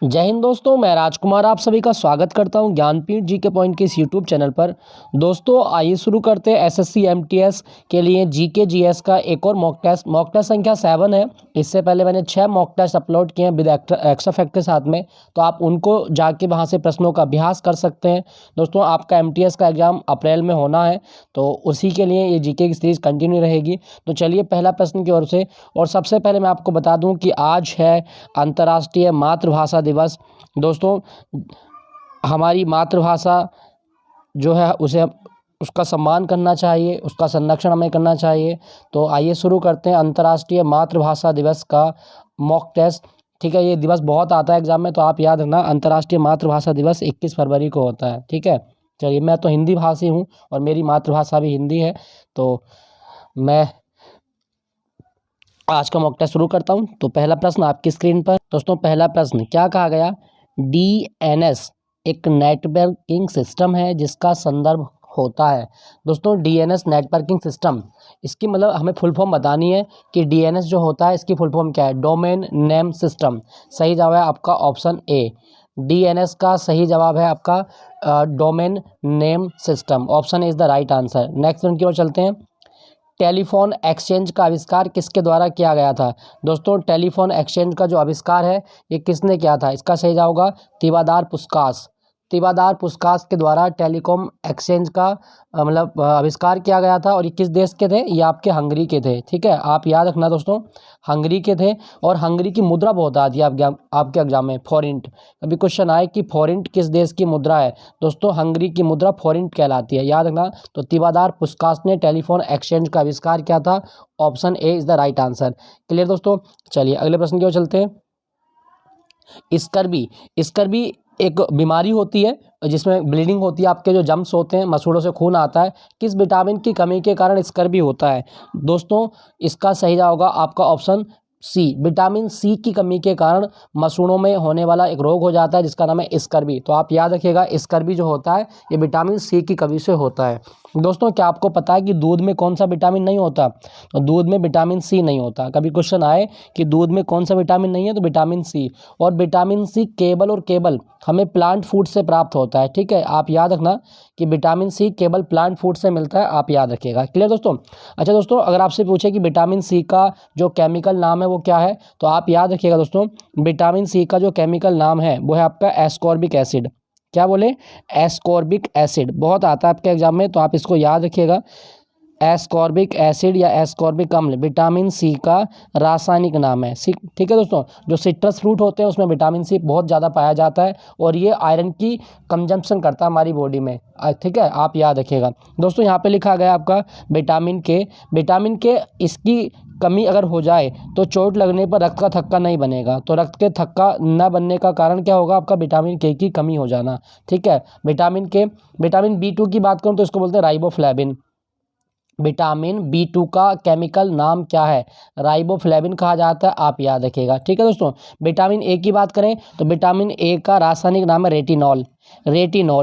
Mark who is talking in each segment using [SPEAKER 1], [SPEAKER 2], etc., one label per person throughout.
[SPEAKER 1] जय हिंद दोस्तों, मैं राजकुमार आप सभी का स्वागत करता हूं ज्ञानपीठ जीके पॉइंट के इस यूट्यूब चैनल पर। दोस्तों आइए शुरू करते हैं एसएससी एमटीएस के लिए जीके जीएस का एक और मॉक टेस्ट संख्या 7 है। इससे पहले मैंने 6 मॉक टेस्ट अपलोड किए हैं विद एक्स्ट्रा फैक्ट के साथ में, तो आप उनको जाके वहां से प्रश्नों का अभ्यास कर सकते हैं। दोस्तों आपका एमटीएस का एग्जाम अप्रैल में होना है, तो उसी के लिए ये जीके की सीरीज कंटिन्यू रहेगी। तो चलिए पहला प्रश्न की ओर से। और सबसे पहले मैं आपको बता दूं कि आज है अंतर्राष्ट्रीय मातृभाषा दिवस। दोस्तों हमारी मातृभाषा जो है उसे उसका सम्मान करना चाहिए, उसका संरक्षण हमें करना चाहिए। तो आइए शुरू करते हैं अंतर्राष्ट्रीय मातृभाषा दिवस का मॉक टेस्ट। ठीक है, ये दिवस बहुत आता है एग्जाम में, तो आप याद रखना अंतर्राष्ट्रीय मातृभाषा दिवस 21 फरवरी को होता है। ठीक है, चलिए मैं तो हिंदी भाषी हूँ और मेरी मातृभाषा भी हिंदी है, तो मैं आज का मॉक टेस्ट शुरू करता हूं। तो पहला प्रश्न आपकी स्क्रीन पर। दोस्तों पहला प्रश्न क्या कहा गया? डीएनएस एक नेटवर्किंग सिस्टम है जिसका संदर्भ होता है। दोस्तों डीएनएस नेटवर्किंग सिस्टम, इसकी मतलब हमें फुल फॉर्म बतानी है कि डीएनएस जो होता है इसकी फुल फॉर्म क्या है। Domain name system. सही जवाब है आपका ऑप्शन ए। डीएनएस का सही जवाब है आपका domain name system. Option A is the right answer. Next प्रश्न की ओर चलते हैं। टेलीफोन एक्सचेंज का आविष्कार किसके द्वारा किया गया था? दोस्तों टेलीफोन एक्सचेंज का जो आविष्कार है ये किसने किया था? इसका सही जवाब होगा तिबादार पुस्कास। तिबादार पुस्कास के द्वारा टेलीकॉम एक्सचेंज का आविष्कार किया गया था। और ये किस देश के थे? ये आपके हंगरी के थे। ठीक है, आप याद रखना दोस्तों, हंगरी के थे। और हंगरी की मुद्रा बहुत आती है आपके एग्जाम में, फॉरिंट। अभी क्वेश्चन आए कि फॉरिंट किस देश की मुद्रा है? दोस्तों हंगरी की मुद्रा फॉरिंट कहलाती है, याद रखना। तो तिबादार पुस्कास ने टेलीफोन एक्सचेंज का आविष्कार किया था। Option A is the right answer. Clear दोस्तों, चलिए अगले प्रश्न की ओर चलते हैं। स्कर्वी एक बीमारी होती है जिसमें ब्लीडिंग होती है, आपके जो जम्स होते हैं, मसूड़ों से खून आता है। किस विटामिन की कमी के कारण स्कर्वी होता है? दोस्तों इसका सही जवाब होगा आपका ऑप्शन सी। विटामिन सी की कमी के कारण मसूड़ों में होने वाला एक रोग हो जाता है जिसका नाम है स्कर्वी। तो आप याद रखिएगा स्कर्वी जो होता है ये विटामिन सी की कमी से होता है। दोस्तों क्या आपको पता है कि दूध में कौन सा विटामिन नहीं होता? तो दूध में विटामिन सी नहीं होता। कभी क्वेश्चन आए कि दूध में कौन सा विटामिन नहीं है, तो विटामिन सी। और विटामिन सी केवल हमें प्लांट फूड से प्राप्त होता है। ठीक है, आप याद रखना कि विटामिन सी केवल प्लांट फूड से मिलता है, आप याद रखिएगा। क्लियर दोस्तों? अच्छा दोस्तों, अगर आपसे पूछे कि विटामिन सी का जो केमिकल नाम है वो क्या है, तो आप याद रखिएगा दोस्तों, विटामिन सी का जो केमिकल नाम है वो है आपका एस्कॉर्बिक एसिड। क्या बोले? Ascorbic acid. बहुत आता है आपके एग्जाम में, तो आप इसको याद रखिएगा। एस्कॉर्बिक एसिड या एस्कॉर्बिक अम्ल विटामिन सी का रासायनिक नाम है। ठीक है दोस्तों, जो सिट्रस फ्रूट होते हैं उसमें विटामिन सी बहुत ज़्यादा पाया जाता है और ये आयरन की कंजम्पशन करता है हमारी बॉडी में। ठीक है, आप याद रखिएगा। दोस्तों यहाँ पे लिखा गया आपका विटामिन के इसकी कमी अगर हो जाए तो चोट लगने पर रक्त का थक्का नहीं बनेगा। तो रक्त के थक्का न बनने का कारण क्या होगा? आपका विटामिन के की कमी हो जाना। ठीक है, विटामिन B2 की बात करूँ तो इसको बोलते हैं राइबोफ्लेविन। विटामिन B2 का केमिकल नाम क्या है? राइबोफ्लेविन कहा जाता है, आप याद रखिएगा। ठीक है दोस्तों, विटामिन ए की बात करें तो विटामिन ए का रासायनिक नाम है रेटिनॉल।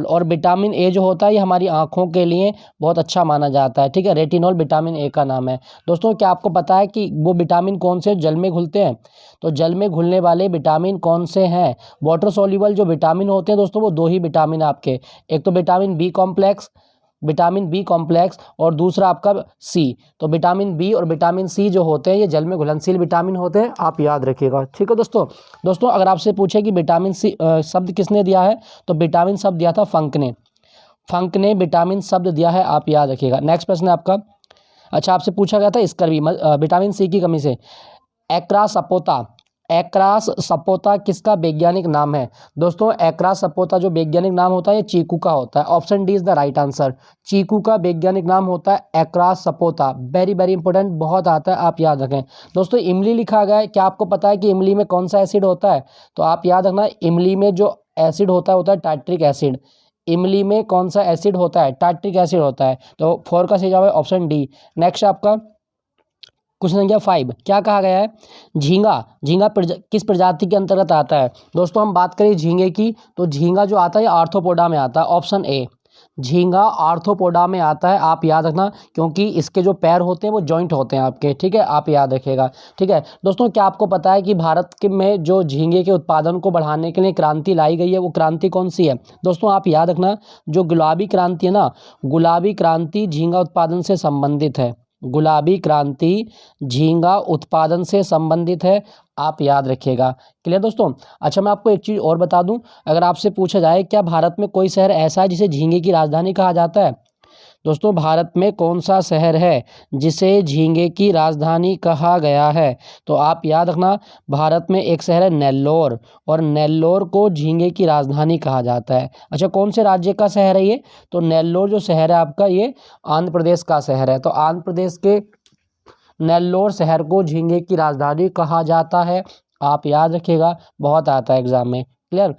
[SPEAKER 1] और विटामिन ए जो होता है ये हमारी आंखों के लिए बहुत अच्छा माना जाता है। ठीक है, रेटिनॉल विटामिन ए का नाम है। दोस्तों क्या आपको पता है कि वो विटामिन कौन से जल में घुलते हैं? तो जल में घुलने वाले विटामिन कौन से हैं? वाटर सॉल्युबल जो विटामिन होते हैं दोस्तों वो 2 ही विटामिन आपके, एक तो विटामिन बी कॉम्प्लेक्स और दूसरा आपका सी। तो विटामिन बी और विटामिन सी जो होते हैं ये जल में घुलनशील विटामिन होते हैं, आप याद रखिएगा। ठीक है दोस्तों अगर आपसे पूछे कि विटामिन सी शब्द किसने दिया है, तो विटामिन शब्द दिया था फंक ने विटामिन शब्द दिया है, आप याद रखिएगा। नेक्स्ट प्रश्न है आपका। अच्छा आपसे पूछा गया था स्कर्वी विटामिन सी की कमी से। एक्रास सपोता किसका वैज्ञानिक नाम है? दोस्तों एक्रास सपोता जो वैज्ञानिक नाम होता है ये चीकू का होता है। Option D is the right answer. चीकू का वैज्ञानिक नाम होता है Achras sapota. Very very important, बहुत आता है, आप याद रखें। दोस्तों इमली लिखा गया है, क्या आपको पता है कि इमली में कौन सा एसिड होता है? तो आप याद रखना इमली में जो एसिड होता है टार्ट्रिक एसिड। इमली में कौन सा एसिड होता है? टार्ट्रिक एसिड होता है। तो 4 का सही जवाब है ऑप्शन डी। नेक्स्ट आपका क्वेश्चन संख्या 5 क्या कहा गया है? झींगा किस प्रजाति के अंतर्गत आता है? दोस्तों हम बात करें झींगे की, तो झींगा जो आता है आर्थ्रोपोडा में आता है, ऑप्शन ए। झींगा आर्थ्रोपोडा में आता है, आप याद रखना, क्योंकि इसके जो पैर होते हैं वो जॉइंट होते हैं आपके, ठीक है, आप याद रखिएगा। ठीक है दोस्तों, क्या आपको पता है कि भारत के में जो झींगे के उत्पादन को बढ़ाने के लिए क्रांति लाई गई है, वो क्रांति कौन सी है? दोस्तों आप याद रखना, जो गुलाबी क्रांति है ना, गुलाबी क्रांति झींगा उत्पादन से संबंधित है। गुलाबी क्रांति झींगा उत्पादन से संबंधित है, आप याद रखिएगा। क्लियर दोस्तों? अच्छा, मैं आपको एक चीज़ और बता दूं, अगर आपसे पूछा जाए क्या भारत में कोई शहर ऐसा है जिसे झींगे की राजधानी कहा जाता है? दोस्तों भारत में कौन सा शहर है जिसे झींगे की राजधानी कहा गया है? तो आप याद रखना, भारत में एक शहर है नेल्लोर, और नेल्लोर को झींगे की राजधानी कहा जाता है। अच्छा, कौन से राज्य का शहर है ये? तो नेल्लोर जो शहर है आपका, ये आंध्र प्रदेश का शहर है। तो आंध्र प्रदेश के नेल्लोर शहर को झींगे की राजधानी कहा जाता है, आप याद रखिएगा, बहुत आता है एग्जाम में। क्लियर?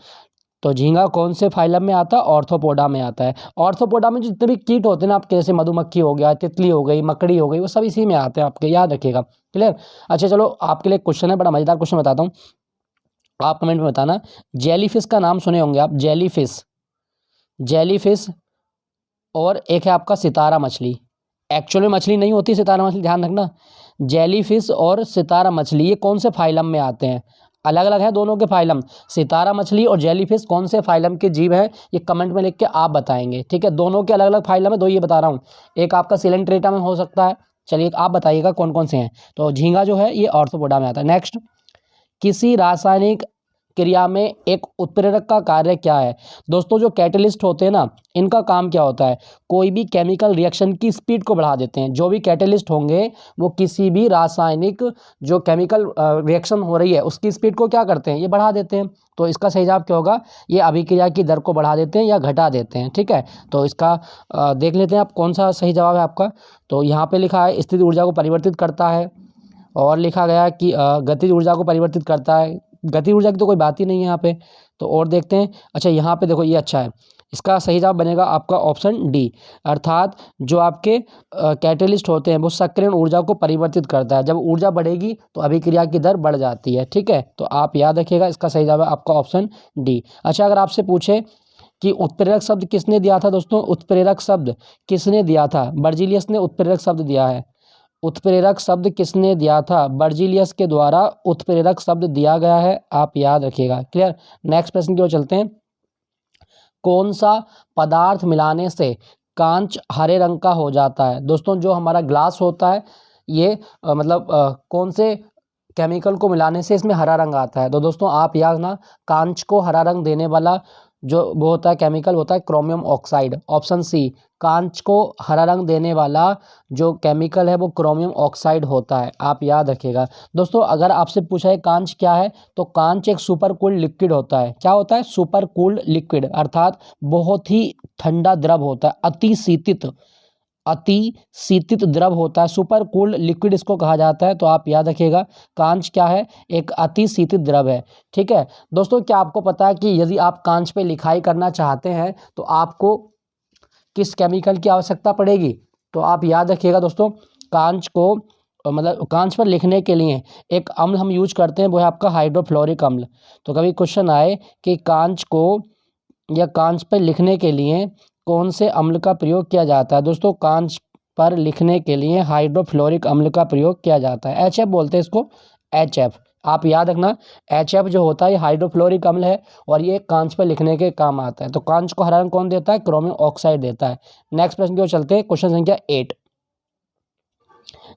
[SPEAKER 1] तो झींगा कौन से फाइलम में आता है? ऑर्थोपोडा में आता है। ऑर्थोपोडा में जितने भी कीट होते हैं ना आपके, जैसे मधुमक्खी हो गया, तितली हो गई, मकड़ी हो गई, वो सब इसी में आते हैं आपके, याद रखिएगा। क्लियर? अच्छा चलो, आपके लिए क्वेश्चन है, बड़ा मजेदार क्वेश्चन बताता हूँ, आप कमेंट में बताना। जेलीफिश का नाम सुने होंगे आप, जेलीफिश, जेलीफिश, और एक है आपका सितारा मछली। एक्चुअली मछली नहीं होती सितारा मछली, ध्यान रखना। जेलीफिश और सितारा मछली ये कौन से फाइलम में आते हैं? अलग अलग है दोनों के फाइलम। सितारा मछली और जेलीफिश कौन से फाइलम के जीव है, ये कमेंट में लिख के आप बताएंगे। ठीक है, दोनों के अलग अलग फाइलम है, दो ये बता रहा हूँ। एक आपका सिलेंट्रेटा में हो सकता है, चलिए आप बताइएगा कौन कौन से हैं। तो झींगा जो है ये ऑर्थोपोडा में आता है। नेक्स्ट, किसी रासायनिक क्रिया में एक उत्प्रेरक का कार्य क्या है? दोस्तों जो कैटलिस्ट होते हैं ना, इनका काम क्या होता है? कोई भी केमिकल रिएक्शन की स्पीड को बढ़ा देते हैं। जो भी कैटलिस्ट होंगे वो किसी भी रासायनिक जो केमिकल रिएक्शन हो रही है उसकी स्पीड को क्या करते हैं? ये बढ़ा देते हैं। तो इसका सही जवाब क्या होगा? ये अभिक्रिया की दर को बढ़ा देते हैं या घटा देते हैं। ठीक है, तो इसका देख लेते हैं आप कौन सा सही जवाब है आपका। तो यहाँ पे लिखा है स्थिर ऊर्जा को परिवर्तित करता है, और लिखा गया कि गतिज ऊर्जा को परिवर्तित करता है। गतिज ऊर्जा की तो कोई बात ही नहीं है यहाँ पे। तो और देखते हैं। अच्छा, यहाँ पे देखो, ये अच्छा है, इसका सही जवाब बनेगा आपका ऑप्शन डी, अर्थात जो आपके कैटलिस्ट होते हैं वो सक्रियण ऊर्जा को परिवर्तित करता है। जब ऊर्जा बढ़ेगी तो अभिक्रिया की दर बढ़ जाती है। ठीक है, तो आप याद रखिएगा, इसका सही जवाब है आपका ऑप्शन डी। अच्छा, अगर आपसे पूछे कि उत्प्रेरक शब्द किसने दिया था, दोस्तों उत्प्रेरक शब्द किसने दिया था? बर्जीलियस ने उत्प्रेरक शब्द दिया है। उत्प्रेरक शब्द किसने दिया था? बर्जीलियस के द्वारा उत्प्रेरक शब्द दिया गया है, आप याद रखिएगा। क्लियर? नेक्स्ट प्रश्न की ओर चलते हैं। कौन सा पदार्थ मिलाने से कांच हरे रंग का हो जाता है? दोस्तों जो हमारा ग्लास होता है ये कौन से केमिकल को मिलाने से इसमें हरा रंग आता है? तो दोस्तों आप याद ना, कांच को हरा रंग देने वाला जो वो होता है केमिकल होता है क्रोमियम ऑक्साइड। ऑप्शन सी, कांच को हरा रंग देने वाला जो केमिकल है वो क्रोमियम ऑक्साइड होता है, आप याद रखिएगा। दोस्तों अगर आपसे पूछा है कांच क्या है, तो कांच एक सुपर कूल्ड लिक्विड होता है। क्या होता है? सुपर कूल्ड लिक्विड, अर्थात बहुत ही ठंडा द्रव होता है, अति शीतित द्रव होता है, सुपर कूल्ड लिक्विड इसको कहा जाता है। तो आप याद रखिएगा, कांच क्या है? एक अति शीतित द्रव है। ठीक है दोस्तों, क्या आपको पता है कि यदि आप कांच पे लिखाई करना चाहते हैं तो आपको किस केमिकल की आवश्यकता पड़ेगी? तो आप याद रखिएगा दोस्तों, कांच को कांच पर लिखने के लिए एक अम्ल हम यूज करते हैं, वो है आपका हाइड्रोफ्लोरिक अम्ल। तो कभी क्वेश्चन आए कि कांच को या कांच पर लिखने के लिए कौन से अम्ल का प्रयोग किया जाता है? दोस्तों कांच पर लिखने के लिए हाइड्रोफ्लोरिक अम्ल का प्रयोग किया जाता है, HF बोलते हैं इसको, HF। आप याद रखना, HF जो होता है ये हाइड्रोफ्लोरिक अम्ल है और ये कांच पर लिखने के काम आता है। तो कांच को हरा रंग कौन देता है? क्रोमियम ऑक्साइड देता है। नेक्स्ट प्रश्न की ओर चलते हैं, क्वेश्चन संख्या 8।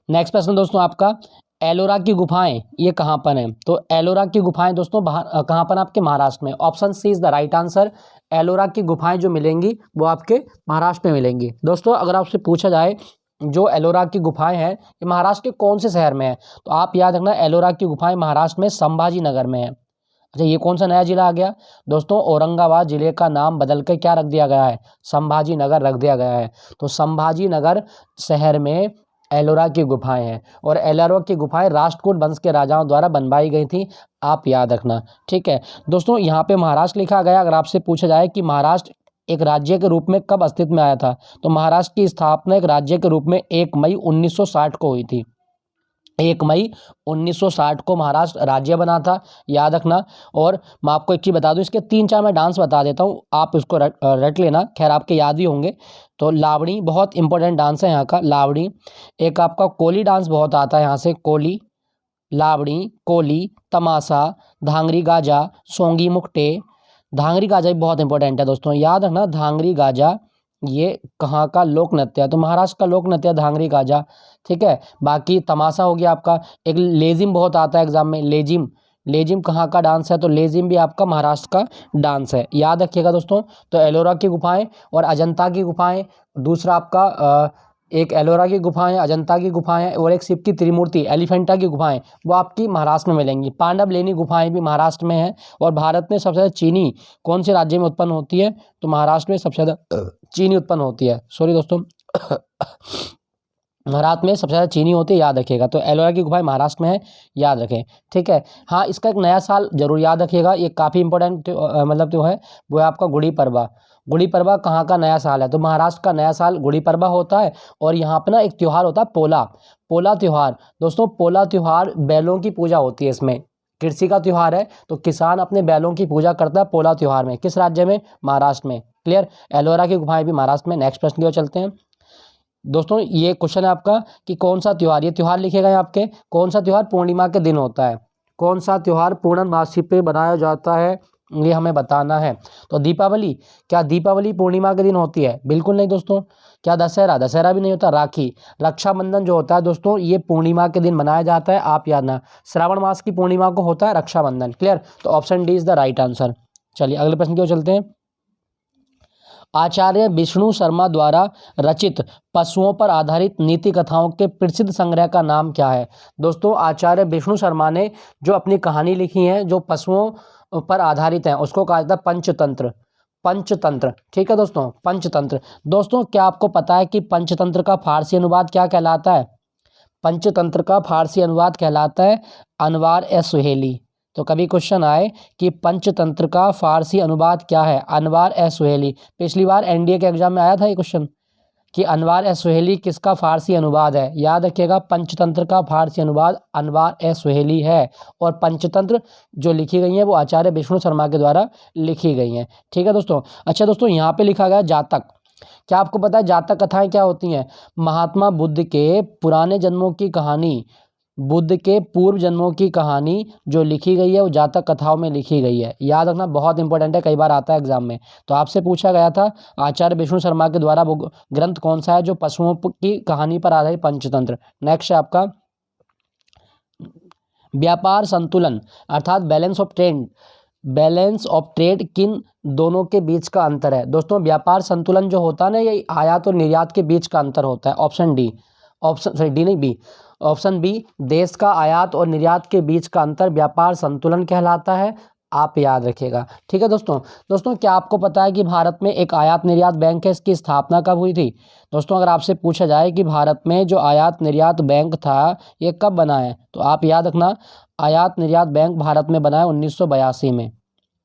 [SPEAKER 1] नेक्स्ट प्रश्न दोस्तों आपका, एलोरा की गुफाएं ये कहाँ पर हैं? तो एलोरा की गुफाएं दोस्तों कहाँ पर? आपके महाराष्ट्र में। Option C is the right answer. Ellora की गुफाएं जो मिलेंगी वो आपके महाराष्ट्र में मिलेंगी। दोस्तों अगर आपसे पूछा जाए जो एलोरा की गुफाएं हैं ये महाराष्ट्र के कौन से शहर में है, तो आप याद रखना, एलोरा की गुफाएं महाराष्ट्र में संभाजी नगर में है। अच्छा, ये कौन सा नया जिला आ गया? दोस्तों औरंगाबाद जिले का नाम बदल कर क्या रख दिया गया है? संभाजी नगर रख दिया गया है। तो संभाजी नगर शहर में एलोरा की गुफाएं हैं, और एलोरा की गुफाएं राष्ट्रकूट वंश के राजाओं द्वारा बनवाई गई थी, आप याद रखना। ठीक है दोस्तों, यहाँ पे महाराष्ट्र लिखा गया। अगर आपसे पूछा जाए कि महाराष्ट्र एक राज्य के रूप में कब अस्तित्व में आया था, तो महाराष्ट्र की स्थापना एक राज्य के रूप में 1 मई 1960 को हुई थी। 1 मई 1960 को महाराष्ट्र राज्य बना था, याद रखना। और मैं आपको एक चीज़ बता दूं, इसके 3-4 मैं डांस बता देता हूं, आप इसको रट लेना, खैर आपके याद ही होंगे। तो लावणी बहुत इंपॉर्टेंट डांस है यहाँ का, लावणी। एक आपका कोली डांस बहुत आता है यहाँ से, कोली, लावणी, कोली, तमाशा, धांगरी गाजा, सोंगी मुकटे। धांगरी गाजा भी बहुत इंपॉर्टेंट है दोस्तों, याद रखना। धांगरी गाजा ये कहाँ का लोक नृत्य है, तो महाराष्ट्र का लोक नृत्य है धांगरी गाजा, ठीक है। बाकी तमाशा हो गया आपका। एक लेजिम बहुत आता है एग्जाम में, लेजिम, लेजिम कहाँ का डांस है, तो लेजिम भी आपका महाराष्ट्र का डांस है, याद रखिएगा दोस्तों। तो एलोरा की गुफाएं और अजंता की गुफाएं, दूसरा आपका एक एलोरा की गुफाएं, अजंता की गुफाएं और एक शिव की त्रिमूर्ति एलिफेंटा की गुफाएं, वो आपकी महाराष्ट्र में मिलेंगी। पांडवलेनी गुफाएं भी महाराष्ट्र में हैं। और भारत में सबसे ज़्यादा चीनी कौन से राज्य में उत्पन्न होती है, तो महाराष्ट्र में सबसे ज़्यादा चीनी उत्पन्न होती है, सॉरी दोस्तों महाराष्ट्र में सबसे ज़्यादा चीनी होती है, याद रखिएगा। तो एलोरा की गुफाएं महाराष्ट्र में है, याद रखें, ठीक है। हाँ, इसका एक नया साल जरूर याद रखिएगा, ये काफ़ी इंपॉर्टेंट मतलब जो है वो है आपका गुड़ी पड़वा। गुड़ी पड़वा कहाँ का नया साल है, तो महाराष्ट्र का नया साल गुड़ी पड़वा होता है। और यहाँ पे ना एक त्यौहार होता है पोला, पोला त्यौहार। दोस्तों पोला त्यौहार बैलों की पूजा होती है, इसमें कृषि का त्यौहार है, तो किसान अपने बैलों की पूजा करता है पोला त्यौहार में। किस राज्य में, महाराष्ट्र में, क्लियर। एलोरा की गुफाएं भी महाराष्ट्र में। नेक्स्ट प्रश्न की ओर चलते हैं दोस्तों। ये क्वेश्चन है आपका कि कौन सा त्यौहार, ये त्यौहार लिखेगा यहाँ आपके, कौन सा त्यौहार पूर्णिमा के दिन होता है, कौन सा त्यौहार पूर्णमासी पे बनाया जाता है, ये हमें बताना है। तो दीपावली, क्या दीपावली पूर्णिमा के दिन होती है, बिल्कुल नहीं दोस्तों। क्या दशहरा, दशहरा भी नहीं होता। राखी, रक्षाबंधन जो होता है दोस्तों ये पूर्णिमा के दिन मनाया जाता है, आप याद ना, श्रावण मास की पूर्णिमा को होता है रक्षाबंधन, क्लियर। तो option D is the right answer. चलिए अगले प्रश्न की ओर चलते हैं। आचार्य विष्णु शर्मा द्वारा रचित पशुओं पर आधारित नीति कथाओं के प्रसिद्ध संग्रह का नाम क्या है। दोस्तों आचार्य विष्णु शर्मा ने जो अपनी कहानी लिखी है जो पशुओं पर आधारित है, उसको कहा जाता है पंचतंत्र। पंचतंत्र, ठीक है दोस्तों, पंचतंत्र। दोस्तों क्या आपको पता है कि पंचतंत्र का फारसी अनुवाद क्या कहलाता है, पंचतंत्र का फारसी अनुवाद कहलाता है अनवार ए सुहेली। तो कभी क्वेश्चन आए कि पंचतंत्र का फारसी अनुवाद क्या है, अनवार ए सुहेली। पिछली बार एनडीए के एग्जाम में आया था ये क्वेश्चन कि अनवार ए सुहेली किसका फारसी अनुवाद है, याद रखिएगा पंचतंत्र का फारसी अनुवाद अनवार ए सुहेली है। और पंचतंत्र जो लिखी गई है वो आचार्य विष्णु शर्मा के द्वारा लिखी गई हैं, ठीक है दोस्तों। अच्छा दोस्तों यहाँ पे लिखा गया जातक, क्या आपको पता है जातक कथाएं क्या होती हैं, महात्मा बुद्ध के पुराने जन्मों की कहानी, बुद्ध के पूर्व जन्मों की कहानी जो लिखी गई है वो जातक कथाओं में लिखी गई है, याद रखना, बहुत इंपॉर्टेंट है, कई बार आता है एग्जाम में। तो आपसे पूछा गया था आचार्य विष्णु शर्मा के द्वारा वो ग्रंथ कौन सा है जो पशुओं की कहानी पर आधारित पंचतंत्र। नेक्स्ट है आपका व्यापार संतुलन अर्थात balance of trade, balance of trade किन दोनों के बीच का अंतर है। दोस्तों व्यापार संतुलन जो होता है ना ये आयात और निर्यात के बीच का अंतर होता है, option D, option sorry D नहीं बी, ऑप्शन बी, देश का आयात और निर्यात के बीच का अंतर व्यापार संतुलन कहलाता है, आप याद रखिएगा, ठीक है दोस्तों। दोस्तों क्या आपको पता है कि भारत में एक आयात निर्यात बैंक है, इसकी स्थापना कब हुई थी। दोस्तों अगर आपसे पूछा जाए कि भारत में जो आयात निर्यात बैंक था ये कब बना है, तो आप याद रखना आयात निर्यात बैंक भारत में बना है 1982 में।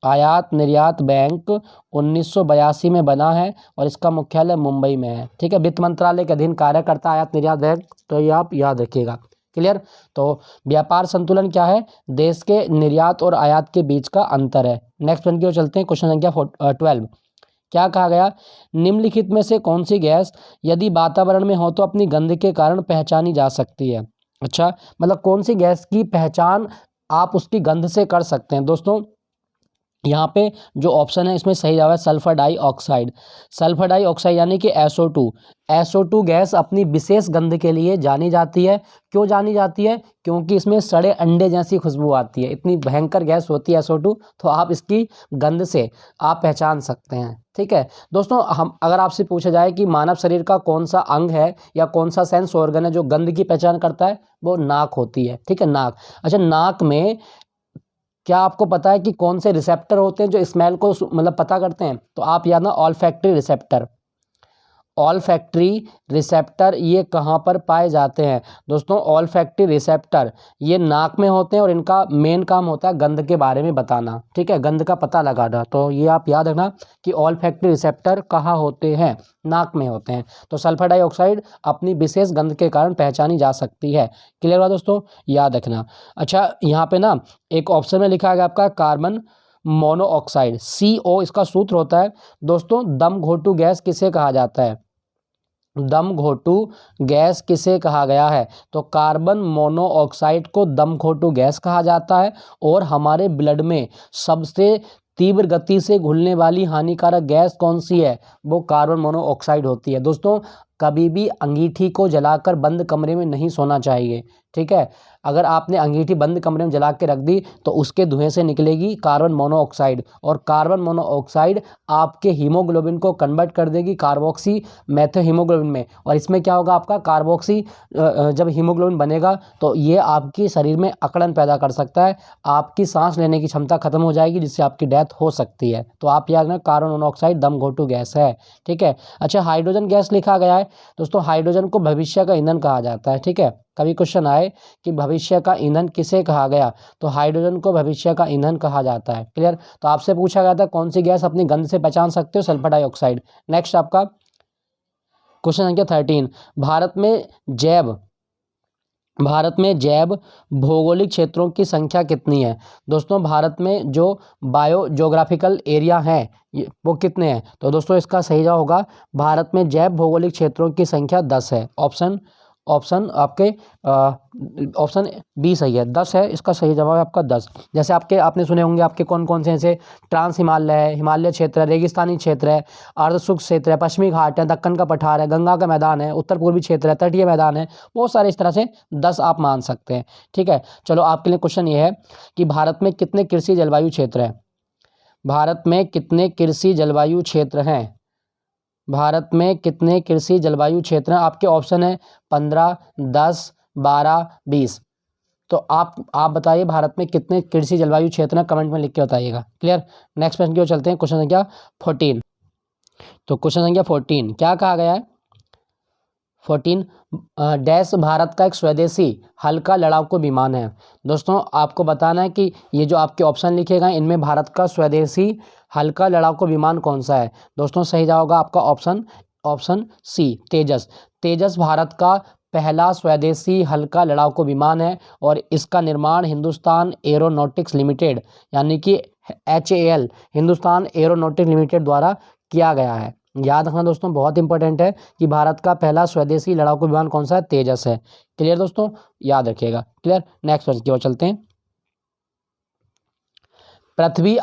[SPEAKER 1] आयात निर्यात बैंक 1982 में बना है और इसका मुख्यालय मुंबई में है, ठीक है। वित्त मंत्रालय के अधीन कार्य करता है आयात निर्यात बैंक, तो ये आप याद रखिएगा, क्लियर। तो व्यापार संतुलन क्या है, देश के निर्यात और आयात के बीच का अंतर है। नेक्स्ट प्रश्न की ओर चलते हैं, क्वेश्चन संख्या 12। क्या कहा गया, निम्नलिखित में से कौन सी गैस यदि वातावरण में हो तो अपनी गंध के कारण पहचानी जा सकती है। अच्छा मतलब कौन सी गैस की पहचान आप उसकी गंध से कर सकते हैं। दोस्तों यहाँ पे जो ऑप्शन है इसमें सही जवाब है सल्फर डाइऑक्साइड। सल्फर डाइऑक्साइड यानी कि SO2। SO2 गैस अपनी विशेष गंध के लिए जानी जाती है। क्यों जानी जाती है, क्योंकि इसमें सड़े अंडे जैसी खुशबू आती है, इतनी भयंकर गैस होती है SO2, तो आप इसकी गंध से आप पहचान सकते हैं, ठीक है दोस्तों। हम अगर आपसे पूछा जाए कि मानव शरीर का कौन सा अंग है या कौन सा सेंस ऑर्गन है जो गंध की पहचान करता है, वो नाक होती है, ठीक है, नाक। अच्छा नाक में क्या आपको पता है कि कौन से रिसेप्टर होते हैं जो स्मेल को मतलब पता करते हैं, तो आप याद ना olfactory receptor, all factory receptor ये कहाँ पर पाए जाते हैं? दोस्तों ऑल फैक्ट्री रिसेप्टर ये नाक में होते हैं और इनका मेन काम होता है गंध के बारे में बताना, ठीक है, गंध का पता लगाना। तो ये आप याद रखना कि ऑल फैक्ट्री रिसेप्टर कहाँ होते हैं? नाक में होते हैं। तो सल्फर डाइऑक्साइड अपनी विशेष गंध के कारण पहचानी जा सकती है। क्लियर हुआ दोस्तों? याद रखना। अच्छा, यहाँ पे ना एक ऑप्शन में लिखा गया आपका कार्बन मोनोऑक्साइड, CO इसका सूत्र होता है। दोस्तों दम घोटू गैस किसे कहा जाता है? दम घोटू गैस किसे कहा गया है? तो कार्बन मोनोऑक्साइड को दम घोटू गैस कहा जाता है। और हमारे ब्लड में सबसे तीव्र गति से घुलने वाली हानिकारक गैस कौन सी है? वो कार्बन मोनोऑक्साइड होती है। दोस्तों कभी भी अंगीठी को जलाकर बंद कमरे में नहीं सोना चाहिए, ठीक है। अगर आपने अंगीठी बंद कमरे में जला के रख दी तो उसके धुएं से निकलेगी कार्बन मोनोऑक्साइड, और कार्बन मोनोऑक्साइड आपके हीमोग्लोबिन को कन्वर्ट कर देगी कार्बोक्सी मेथोहीमोग्लोबिन में। और इसमें क्या होगा आपका कार्बोक्सी जब हीमोग्लोबिन बनेगा तो ये आपके शरीर में अकड़न पैदा कर सकता है, आपकी सांस लेने की क्षमता खत्म हो जाएगी, जिससे आपकी डेथ हो सकती है। तो आप याद रखना कार्बन मोनोऑक्साइड दम घोटू गैस है, ठीक है। अच्छा, हाइड्रोजन गैस लिखा गया है। दोस्तों हाइड्रोजन को भविष्य का ईंधन कहा जाता है, ठीक है। कभी क्वेश्चन आए कि भविष्य का ईंधन किसे कहा गया, तो हाइड्रोजन को भविष्य का ईंधन कहा जाता है। क्लियर? तो आपसे पूछा गया था कौन सी गैस अपनी गंध से पहचान सकते हो? Sulphur dioxide. नेक्स्ट आपका क्वेश्चन संख्या 13, भारत में जैव भौगोलिक क्षेत्रों की संख्या कितनी है? दोस्तों भारत में जो बायो ज्योग्राफिकल एरिया हैं वो कितने हैं? तो दोस्तों इसका सही जवाब होगा भारत में जैव भौगोलिक क्षेत्रों की संख्या 10 है। ऑप्शन आपके ऑप्शन बी सही है, 10 है इसका सही जवाब है आपका 10। जैसे आपने सुने होंगे आपके कौन कौन से ऐसे ट्रांस हिमालय है, हिमालय क्षेत्र है, रेगिस्तानी क्षेत्र है, अर्ध शुष्क क्षेत्र है, पश्चिमी घाट है, दक्कन का पठार है, गंगा का मैदान है, उत्तर पूर्वी क्षेत्र है, तटीय मैदान है, बहुत सारे इस तरह से 10 आप मान सकते हैं, ठीक है। चलो आपके लिए क्वेश्चन ये है कि भारत में कितने कृषि जलवायु क्षेत्र हैं? भारत में कितने कृषि जलवायु क्षेत्र हैं? भारत में कितने कृषि जलवायु क्षेत्र हैं? आपके ऑप्शन है 15, 10, 12, 20। तो आप बताइए भारत में कितने कृषि जलवायु क्षेत्र हैं? कमेंट में लिख के बताइएगा। क्लियर? नेक्स्ट प्रश्न की ओर चलते हैं, क्वेश्चन संख्या 14। तो क्वेश्चन संख्या 14 क्या कहा गया है? 14 डैश भारत का एक स्वदेशी हल्का लड़ाकू विमान है। दोस्तों आपको बताना है कि ये जो आपके ऑप्शन लिखे गए इनमें भारत का स्वदेशी हल्का लड़ाकू विमान कौन सा है? दोस्तों सही जवाब होगा आपका ऑप्शन सी, तेजस। तेजस भारत का पहला स्वदेशी हल्का लड़ाकू विमान है और इसका निर्माण हिंदुस्तान एरोनॉटिक्स लिमिटेड यानी कि HAL हिंदुस्तान एरोनॉटिक्स लिमिटेड द्वारा किया गया है। याद रखना दोस्तों, बहुत इंपॉर्टेंट है कि भारत का पहला स्वदेशी लड़ाकू विमान कौन सा है? तेजस है। क्लियर दोस्तों? याद रखिएगा। क्लियर? नेक्स्ट प्रश्न की ओर चलते हैं। पृथ्वी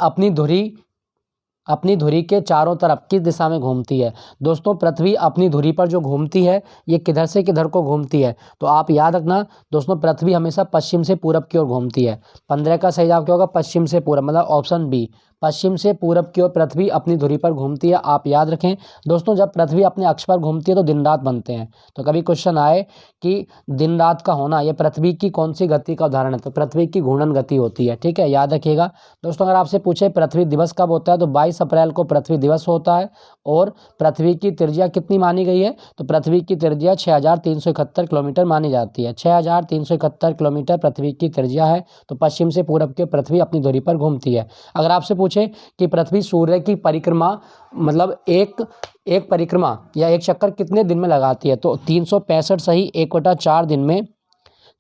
[SPEAKER 1] अपनी धुरी के चारों तरफ किस दिशा में घूमती है? दोस्तों पृथ्वी अपनी धुरी पर जो घूमती है ये किधर से किधर को घूमती है? तो आप याद रखना दोस्तों, पृथ्वी हमेशा पश्चिम से पूरब की ओर घूमती है। 15 का सही जवाब क्या होगा? पश्चिम से पूरब, मतलब ऑप्शन बी, पश्चिम से पूरब की ओर पृथ्वी अपनी धुरी पर घूमती है। आप याद रखें दोस्तों, जब पृथ्वी अपने अक्ष पर घूमती है तो दिन रात बनते हैं। तो कभी क्वेश्चन आए कि दिन रात का होना ये पृथ्वी की कौन सी गति का उदाहरण है? तो पृथ्वी की घूर्णन गति होती है, ठीक है, याद रखिएगा। दोस्तों अगर आपसे पूछे पृथ्वी दिवस कब होता है तो 22 अप्रैल को पृथ्वी दिवस होता है। और पृथ्वी की त्रिज्या कितनी मानी गई है? तो पृथ्वी की त्रिज्या 6371 किलोमीटर मानी जाती है। 6371 किलोमीटर पृथ्वी की त्रिज्या है। तो पश्चिम से पूरब की पृथ्वी अपनी धुरी पर घूमती है। अगर आपसे पूछे कि पृथ्वी सूर्य की परिक्रमा मतलब एक परिक्रमा या एक चक्कर कितने दिन में लगाती है? तो 365 सही 1/4 दिन में,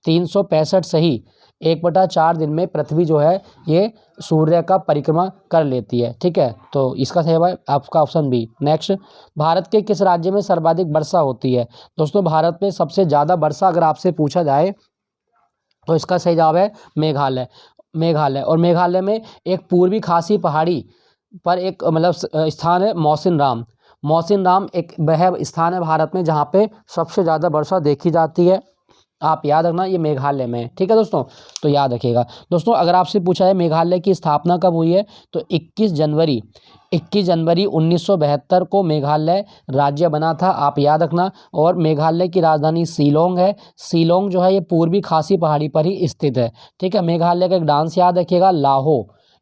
[SPEAKER 1] 365 सही 1/4 दिन में पृथ्वी जो है ये सूर्य का परिक्रमा कर लेती है, ठीक है। तो इसका सही है आपका ऑप्शन बी। नेक्स्ट, भारत के किस राज्य में सर्वाधिक वर्षा होती है? दोस्तों भारत में सबसे ज़्यादा वर्षा अगर आपसे पूछा जाए तो इसका सही जवाब है मेघालय। और मेघालय में एक पूर्वी खासी पहाड़ी पर एक मतलब स्थान है मौसिन राम एक वह स्थान है भारत में जहाँ पे सबसे ज़्यादा वर्षा देखी जाती है। आप याद रखना ये मेघालय में है, ठीक है दोस्तों। तो याद रखिएगा दोस्तों, अगर आपसे पूछा है मेघालय की स्थापना कब हुई है तो 21 जनवरी 1972 को मेघालय राज्य बना था। आप याद रखना। और मेघालय की राजधानी शिलोंग है। शिलोंग जो है ये पूर्वी खासी पहाड़ी पर ही स्थित है, ठीक है। मेघालय का एक डांस याद रखिएगा,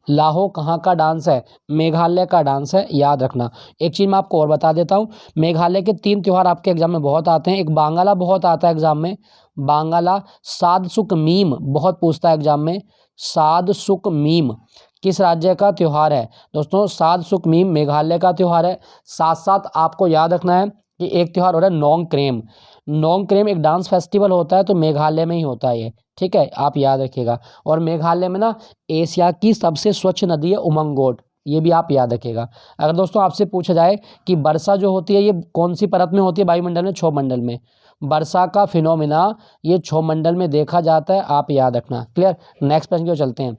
[SPEAKER 1] लाहो कहाँ का डांस है? मेघालय का डांस है, याद रखना। एक चीज़ मैं आपको और बता देता हूँ, मेघालय के 3 त्योहार आपके एग्जाम में बहुत आते हैं। एक बांगाला बहुत आता है एग्जाम में, बांगाला। साद सुक मीम बहुत पूछता है एग्जाम में, साद सुक मीम किस राज्य का त्योहार है? दोस्तों साद सुक मीम मेघालय का त्योहार है। साथ साथ आपको याद रखना है कि एक त्योहार हो रहा है नोंगक्रेम। नोंगक्रेम एक डांस फेस्टिवल होता है, तो मेघालय में ही होता है ये, ठीक है, आप याद रखिएगा। और मेघालय में ना एशिया की सबसे स्वच्छ नदी है उमंगोट, ये भी आप याद रखिएगा। अगर दोस्तों आपसे पूछा जाए कि वर्षा जो होती है ये कौन सी परत में होती है वायुमंडल में? क्षोभमंडल में। वर्षा का फिनोमिना ये क्षोभमंडल में देखा जाता है, आप याद रखना। क्लियर। नेक्स्ट प्रश्न की ओर चलते हैं।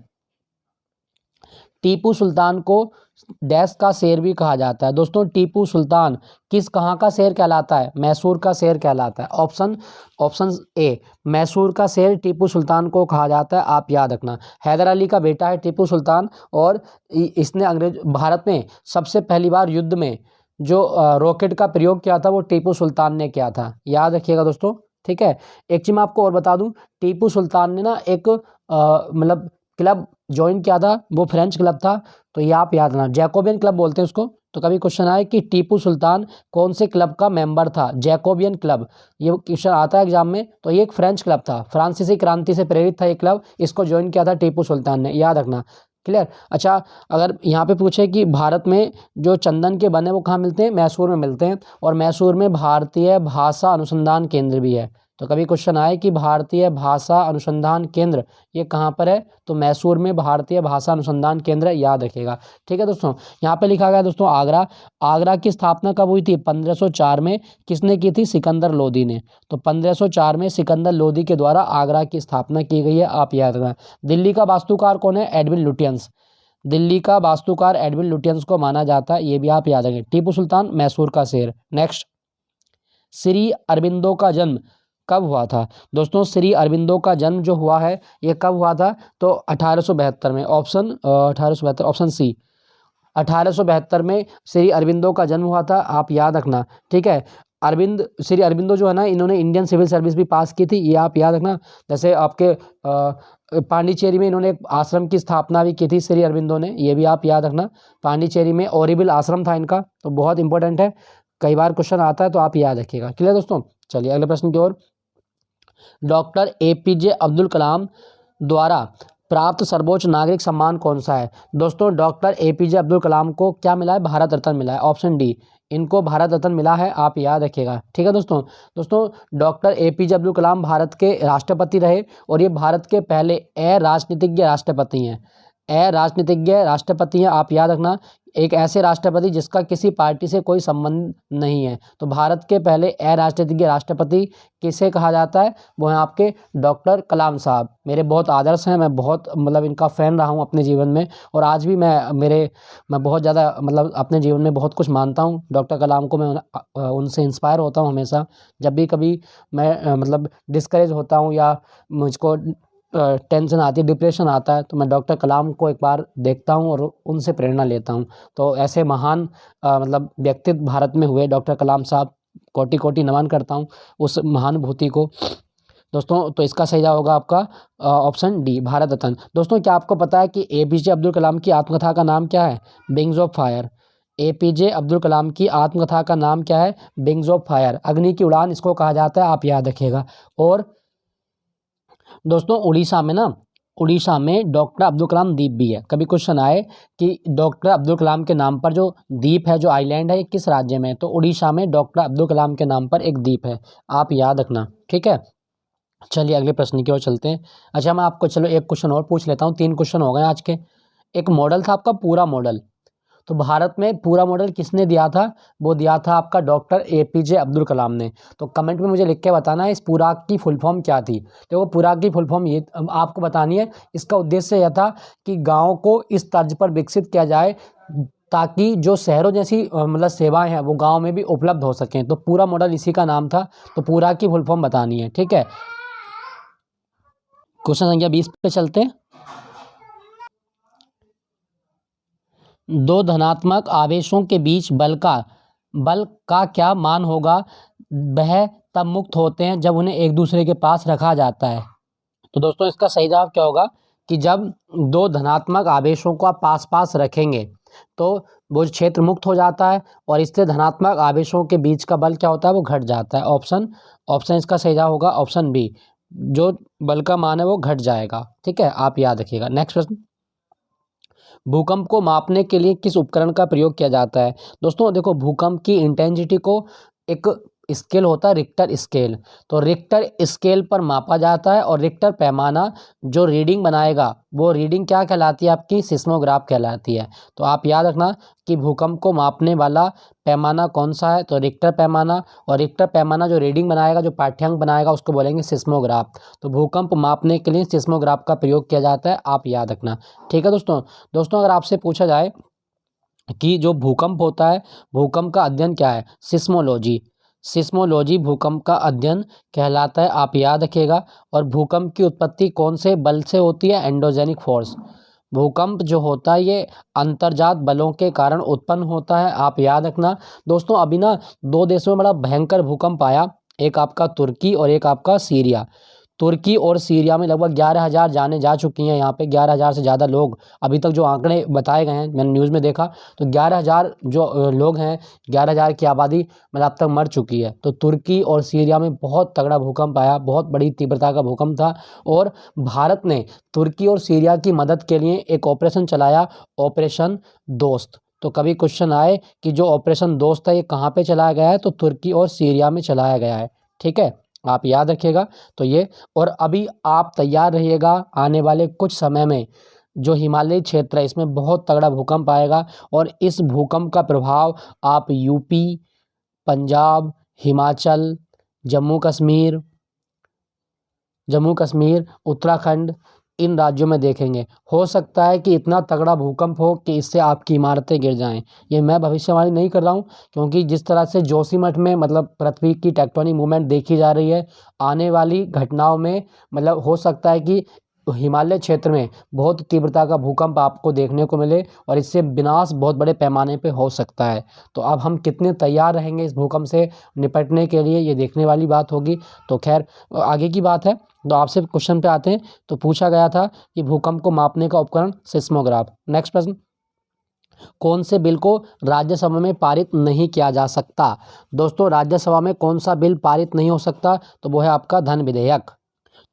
[SPEAKER 1] टीपू सुल्तान को डैश का शेर भी कहा जाता है? दोस्तों टीपू सुल्तान किस कहाँ का शेर कहलाता है? मैसूर का शेर कहलाता है। ऑप्शन ए मैसूर का शेर टीपू सुल्तान को कहा जाता है, आप याद रखना। हैदर अली का बेटा है टीपू सुल्तान, और इसने अंग्रेज भारत में सबसे पहली बार युद्ध में जो रॉकेट का प्रयोग किया था वो टीपू सुल्तान ने किया था, याद रखिएगा दोस्तों, ठीक है। एक चीज़ मैं आपको और बता दूं, टीपू सुल्तान ने ना एक मतलब क्लब ज्वाइन किया था, वो फ्रेंच क्लब था, तो ये आप याद रखना, जैकोबियन क्लब बोलते हैं उसको। तो कभी क्वेश्चन आए कि टीपू सुल्तान कौन से क्लब का मेंबर था? जैकोबियन क्लब, ये क्वेश्चन आता है एग्जाम में। तो ये एक फ्रेंच क्लब था, फ्रांसीसी क्रांति से प्रेरित था ये क्लब, इसको ज्वाइन किया था टीपू सुल्तान ने, याद रखना। क्लियर। अच्छा, अगर यहाँ पे पूछे कि भारत में जो चंदन के बने वो कहाँ मिलते हैं? मैसूर में मिलते हैं, और मैसूर में भारतीय भाषा अनुसंधान केंद्र भी है। तो कभी क्वेश्चन आए कि भारतीय भाषा अनुसंधान केंद्र ये कहाँ पर है? तो मैसूर में भारतीय भाषा अनुसंधान केंद्र है, याद रखिएगा, ठीक है दोस्तों। यहाँ पे लिखा गया दोस्तों आगरा। आगरा की स्थापना कब हुई थी? 1504 में। किसने की थी? सिकंदर लोदी ने। तो 1504 में सिकंदर लोदी के द्वारा आगरा की स्थापना की गई है, आप याद रखना। दिल्ली का वास्तुकार कौन है? Edwin Lutyens. दिल्ली का वास्तुकार एडविन लुटियंस को माना जाता है, ये भी आप याद रखें। टीपू सुल्तान मैसूर का शेर। नेक्स्ट, श्री अरबिंदो का जन्म कब हुआ था? दोस्तों श्री अरबिंदो का जन्म जो हुआ है ये कब हुआ था? तो 1872 में। ऑप्शन 1872, ऑप्शन सी 1872 में श्री अरबिंदो का जन्म हुआ था, आप याद रखना, ठीक है। श्री अरबिंदो जो है ना, इन्होंने इंडियन सिविल सर्विस भी पास की थी, ये आप याद रखना। जैसे आपके पांडिचेरी में इन्होंने एक आश्रम की स्थापना भी की थी श्री अरबिंदो ने, ये भी आप याद रखना। पांडिचेरी में ओरिबिल आश्रम था इनका, तो बहुत इंपॉर्टेंट है, कई बार क्वेश्चन आता है, तो आप याद रखिएगा। क्लियर दोस्तों। चलिए अगले प्रश्न की ओर। डॉक्टर एपीजे अब्दुल कलाम द्वारा प्राप्त सर्वोच्च नागरिक सम्मान कौन सा है? दोस्तों डॉक्टर एपीजे अब्दुल कलाम को क्या मिला है? भारत रत्न मिला है, ऑप्शन डी, इनको भारत रत्न मिला है, आप याद रखिएगा, ठीक है दोस्तों। दोस्तों डॉक्टर एपीजे अब्दुल कलाम भारत के राष्ट्रपति रहे, और ये भारत के पहले अराजनीतिज्ञ राष्ट्रपति हैं। अराजनीतिज्ञ राष्ट्रपति हैं, आप याद रखना। एक ऐसे राष्ट्रपति जिसका किसी पार्टी से कोई संबंध नहीं है, तो भारत के पहले अराजनीतिज्ञ राष्ट्रपति किसे कहा जाता है? वो हैं आपके डॉक्टर कलाम साहब। मेरे बहुत आदर्श हैं, मैं बहुत मतलब इनका फ़ैन रहा हूँ अपने जीवन में, और आज भी मैं बहुत ज़्यादा मतलब अपने जीवन में बहुत कुछ मानता हूँ डॉक्टर कलाम को। मैं उनसे इंस्पायर होता हूँ हमेशा। जब भी कभी मैं मतलब डिस्करेज होता हूँ या मुझको टेंशन आती है, डिप्रेशन आता है, तो मैं डॉक्टर कलाम को एक बार देखता हूँ और उनसे प्रेरणा लेता हूँ। तो ऐसे महान मतलब व्यक्तित्व भारत में हुए डॉक्टर कलाम साहब, कोटि कोटि नमन करता हूँ उस महानुभूति को। दोस्तों तो इसका सही जवाब होगा आपका ऑप्शन डी, भारत रत्न। दोस्तों क्या आपको पता है कि एपीजे अब्दुल कलाम की आत्मकथा का नाम क्या है? Wings of Fire. APJ Abdul Kalam की आत्मकथा का नाम क्या है? विंग्स ऑफ फायर, अग्नि की उड़ान इसको कहा जाता है, आप याद रखिएगा। और दोस्तों उड़ीसा में डॉक्टर अब्दुल कलाम द्वीप भी है। कभी क्वेश्चन आए कि डॉक्टर अब्दुल कलाम के नाम पर जो द्वीप है, जो आइलैंड है, ये किस राज्य में है? तो उड़ीसा में डॉक्टर अब्दुल कलाम के नाम पर एक द्वीप है, आप याद रखना, ठीक है। चलिए अगले प्रश्न की ओर चलते हैं। अच्छा मैं आपको चलो एक क्वेश्चन और पूछ लेता हूँ, 3 क्वेश्चन हो गए आज के। एक मॉडल था आपका पूरा मॉडल, तो भारत में पूरा मॉडल किसने दिया था? वो दिया था आपका डॉक्टर एपीजे अब्दुल कलाम ने। तो कमेंट में मुझे लिख के बताना है इस पूरा की फुल फॉर्म क्या थी। तो वो पूरा की फुल फॉर्म ये आपको बतानी है। इसका उद्देश्य यह था कि गाँव को इस तर्ज पर विकसित किया जाए ताकि जो शहरों जैसी मतलब सेवाएं हैं वो गाँव में भी उपलब्ध हो सकें। तो पूरा मॉडल इसी का नाम था। तो पूरा की फुल फॉर्म बतानी है, ठीक है। क्वेश्चन संख्या 20 पे चलते हैं। 2 धनात्मक आवेशों के बीच बल का क्या मान होगा? वह तब मुक्त होते हैं जब उन्हें एक दूसरे के पास रखा जाता है। तो दोस्तों इसका सही जवाब क्या होगा? कि जब दो धनात्मक आवेशों को आप पास पास रखेंगे तो वो क्षेत्र मुक्त हो जाता है और इससे धनात्मक आवेशों के बीच का बल क्या होता है, वो घट जाता है। ऑप्शन इसका सही जवाब होगा ऑप्शन बी, जो बल का मान है वो घट जाएगा। ठीक है, आप याद रखिएगा। नेक्स्ट प्रश्न, भूकंप को मापने के लिए किस उपकरण का प्रयोग किया जाता है? दोस्तों देखो, भूकंप की इंटेंसिटी को एक स्केल होता है रिक्टर स्केल, तो रिक्टर स्केल पर मापा जाता है और रिक्टर पैमाना जो रीडिंग बनाएगा वो रीडिंग क्या कहलाती है, आपकी सिस्मोग्राफ कहलाती है। तो आप याद रखना कि भूकंप को मापने वाला पैमाना कौन सा है, तो रिक्टर पैमाना, और रिक्टर पैमाना जो रीडिंग बनाएगा, जो पाठ्यांक बनाएगा, उसको बोलेंगे सिस्मोग्राफ। तो भूकंप मापने के लिए सिस्मोग्राफ का प्रयोग किया जाता है, आप याद रखना। ठीक है दोस्तों अगर आपसे पूछा जाए कि जो भूकंप होता है, भूकंप का अध्ययन क्या है, सिस्मोलॉजी भूकंप का अध्ययन कहलाता है, आप याद रखिएगा। और भूकंप की उत्पत्ति कौन से बल से होती है, एंडोजेनिक फोर्स। भूकंप जो होता है ये अंतर्जात बलों के कारण उत्पन्न होता है, आप याद रखना। दोस्तों अभी ना दो देशों में बड़ा भयंकर भूकंप आया, एक आपका तुर्की और एक आपका सीरिया। तुर्की और सीरिया में लगभग 11,000 जाने जा चुकी हैं, यहाँ पे 11,000 से ज़्यादा लोग अभी तक जो आंकड़े बताए गए हैं, मैंने न्यूज़ में देखा तो 11,000 जो लोग हैं, 11,000 की आबादी मतलब अब तक मर चुकी है। तो तुर्की और सीरिया में बहुत तगड़ा भूकंप आया, बहुत बड़ी तीव्रता का भूकंप था, और भारत ने तुर्की और सीरिया की मदद के लिए एक ऑपरेशन चलाया, ऑपरेशन दोस्त। तो कभी क्वेश्चन आए कि जो ऑपरेशन दोस्त है ये कहाँ पे चलाया गया है, तो तुर्की और सीरिया में चलाया गया है। ठीक है, आप याद रखिएगा। तो ये, और अभी आप तैयार रहिएगा, आने वाले कुछ समय में जो हिमालयी क्षेत्र है इसमें बहुत तगड़ा भूकंप आएगा, और इस भूकंप का प्रभाव आप यूपी, पंजाब, हिमाचल, जम्मू कश्मीर, उत्तराखंड, इन राज्यों में देखेंगे। हो सकता है कि इतना तगड़ा भूकंप हो कि इससे आपकी इमारतें गिर जाएं। ये मैं भविष्यवाणी नहीं कर रहा हूँ, क्योंकि जिस तरह से जोशीमठ में मतलब पृथ्वी की टेक्टोनिक मूवमेंट देखी जा रही है, आने वाली घटनाओं में मतलब हो सकता है कि हिमालय क्षेत्र में बहुत तीव्रता का भूकंप आपको देखने को मिले, और इससे विनाश बहुत बड़े पैमाने पे हो सकता है। तो अब हम कितने तैयार रहेंगे इस भूकंप से निपटने के लिए, ये देखने वाली बात होगी। तो खैर आगे की बात है, तो आपसे क्वेश्चन पे आते हैं। तो पूछा गया था कि भूकंप को मापने का उपकरण सिस्मोग्राफ। नेक्स्ट प्रश्न, कौन से बिल को राज्यसभा में पारित नहीं किया जा सकता? दोस्तों राज्यसभा में कौन सा बिल पारित नहीं हो सकता, तो वो है आपका धन विधेयक।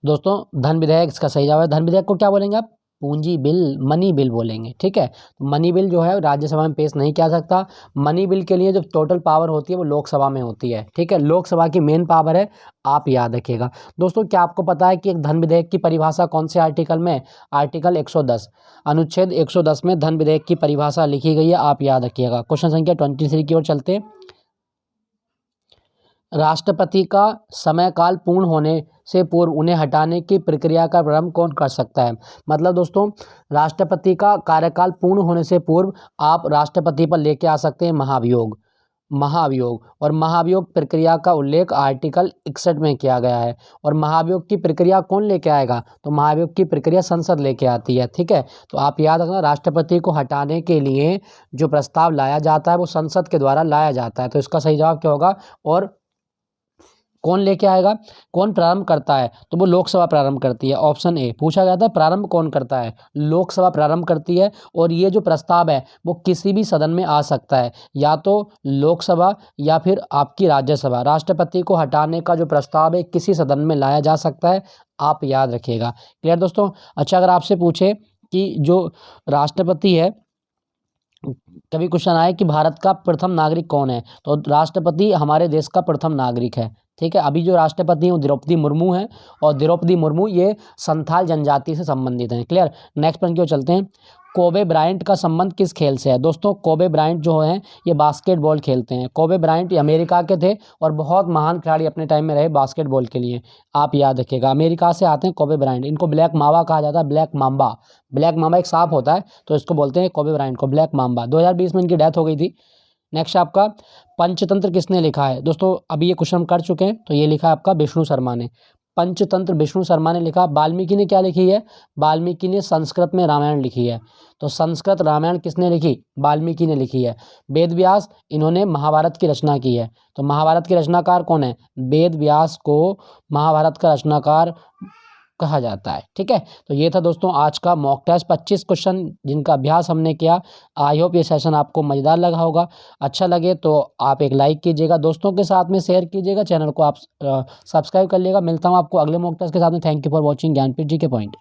[SPEAKER 1] दोस्तों धन विधेयक इसका सही जवाब है। धन विधेयक को क्या बोलेंगे आप, पूंजी बिल, मनी बिल बोलेंगे। ठीक है, तो मनी बिल जो है राज्यसभा में पेश नहीं किया सकता। मनी बिल के लिए जो टोटल पावर होती है वो लोकसभा में होती है। ठीक है, लोकसभा की मेन पावर है, आप याद रखिएगा। दोस्तों क्या आपको पता है कि एक धन विधेयक की परिभाषा कौन से आर्टिकल में, आर्टिकल 110, अनुच्छेद 110 में धन विधेयक की परिभाषा लिखी गई है, आप याद रखिएगा। क्वेश्चन संख्या 23 की ओर चलते हैं। राष्ट्रपति का समयकाल पूर्ण होने से पूर्व उन्हें हटाने की प्रक्रिया का प्रारंभ कौन कर सकता है? मतलब दोस्तों राष्ट्रपति का कार्यकाल पूर्ण होने से पूर्व आप राष्ट्रपति पर लेके आ सकते हैं महाभियोग, और महाभियोग प्रक्रिया का उल्लेख आर्टिकल 61 में किया गया है। और महाभियोग की प्रक्रिया कौन लेके आएगा, तो महाभियोग की प्रक्रिया संसद लेके आती है। ठीक है, तो आप याद रखना राष्ट्रपति को हटाने के लिए जो प्रस्ताव लाया जाता है वो संसद के द्वारा लाया जाता है। तो इसका सही जवाब क्या होगा, और कौन लेके आएगा, कौन प्रारंभ करता है, तो वो लोकसभा प्रारंभ करती है। ऑप्शन ए पूछा गया था, प्रारंभ कौन करता है, लोकसभा प्रारंभ करती है। और ये जो प्रस्ताव है वो किसी भी सदन में आ सकता है, या तो लोकसभा या फिर आपकी राज्यसभा। राष्ट्रपति को हटाने का जो प्रस्ताव है किसी सदन में लाया जा सकता है, आप याद रखिएगा। क्लियर दोस्तों। अच्छा, अगर आपसे पूछे कि जो राष्ट्रपति है, कभी क्वेश्चन आए कि भारत का प्रथम नागरिक कौन है, तो राष्ट्रपति हमारे देश का प्रथम नागरिक है। ठीक है, अभी जो राष्ट्रपति हैं वो द्रौपदी मुर्मू हैं, और द्रौपदी मुर्मू ये संथाल जनजाति से संबंधित हैं। क्लियर। नेक्स्ट प्रश्न की ओर चलते हैं। कोबे ब्रायंट का संबंध किस खेल से है? दोस्तों कोबे ब्रायंट जो हैं ये बास्केटबॉल खेलते हैं। कोबे ब्रायंट अमेरिका के थे और बहुत महान खिलाड़ी अपने टाइम में रहे बास्केटबॉल के लिए, आप याद रखिएगा। अमेरिका से आते हैं कोबे ब्रायंट, इनको ब्लैक मावा कहा जाता है, ब्लैक माम्बा एक सांप होता है, तो इसको बोलते हैं कोबे ब्रायंट को ब्लैक माम्बा। 2020 में इनकी डेथ हो गई थी। नेक्स्ट आपका, पंचतंत्र किसने लिखा है? दोस्तों अभी ये क्वेश्चन हम कर चुके हैं, तो ये लिखा है आपका विष्णु शर्मा ने। पंचतंत्र विष्णु शर्मा ने लिखा। वाल्मीकि ने क्या लिखी है? वाल्मीकि ने संस्कृत में रामायण लिखी है। तो संस्कृत रामायण किसने लिखी? वाल्मीकि ने लिखी है। वेद व्यास, इन्होंने महाभारत की रचना की है। तो महाभारत के रचनाकार कौन है? वेद व्यास को महाभारत का रचनाकार कहा जाता है। ठीक है, तो ये था दोस्तों आज का मॉक टेस्ट 25 क्वेश्चन जिनका अभ्यास हमने किया। आई होप ये सेशन आपको मज़ेदार लगा होगा। अच्छा लगे तो आप एक लाइक कीजिएगा, दोस्तों के साथ में शेयर कीजिएगा, चैनल को आप सब्सक्राइब कर लीजिएगा। मिलता हूँ आपको अगले मॉक टेस्ट के साथ में। Thank you for watching Gyanpeeth ji के पॉइंट।